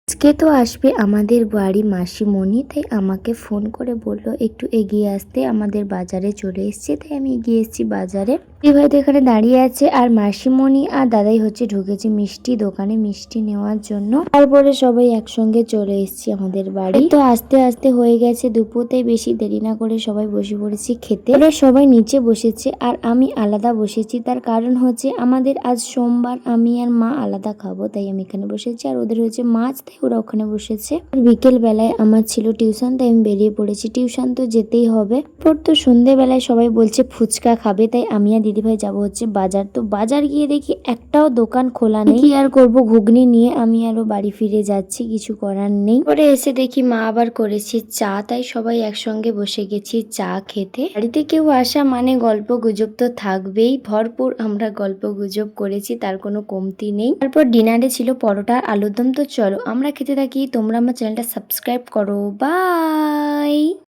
আজকে তো আসবে আমাদের বাড়ি মাসিমণি, তাই আমাকে ফোন করে বলল একটু এগিয়ে আসতে, আমাদের বাজারে চলে এসেছে। তাই আমি এগিয়ে এসেছি বাজারে। দিদিভাই তো এখানে দাঁড়িয়ে আছে আর মাসিমণি আর দাদাই হচ্ছে ঢুকেছে মিষ্টি দোকানে মিষ্টি নেওয়ার জন্য। তারপরে সবাই একসঙ্গে চলে এসেছি আমাদের বাড়ি। তো আস্তে আস্তে হয়ে গেছে দুপুর, তাই বেশি দেরি না করে সবাই বসে পড়েছি খেতে। ওরা সবাই নিচে বসেছে আর আমি আলাদা বসেছি, তার কারণ হচ্ছে আমাদের আজ সোমবার, আমি আর মা আলাদা খাবো, তাই আমি এখানে বসেছি। আর ওদের হচ্ছে মাছ, তাই ওরা ওখানে বসেছে। বিকেল বেলায় আমার ছিল টিউশন, তাই আমি বেরিয়ে পড়েছি। টিউশন তো যেতেই হবে। পর তো সন্ধ্যেবেলায় সবাই বলছে ফুচকা খাবে, তাই আমি আর দিদিভাই যাবো হচ্ছে বাজার। তো বাজার গিয়ে দেখি একটাও দোকান খোলা নেই। কি আর করবো, ঘুগনি নিয়ে আমি আরো বাড়ি ফিরে যাচ্ছি, কিছু করার নেই। পরে এসে দেখি মা আবার করেছে চা, তাই সবাই একসঙ্গে বসে গেছি চা খেতে। বাড়িতে কেউ আসা মানে গল্প গুজব তো থাকবেই, ভরপুর আমরা গল্প গুজব করেছি, তার কোনো কমতি নেই। তারপর ডিনারে ছিল পরোটা আর আলুর দম। তো চলো আমরা খেতে থাকি, তোমরা আমার চ্যানেলটা সাবস্ক্রাইব করো। বাই।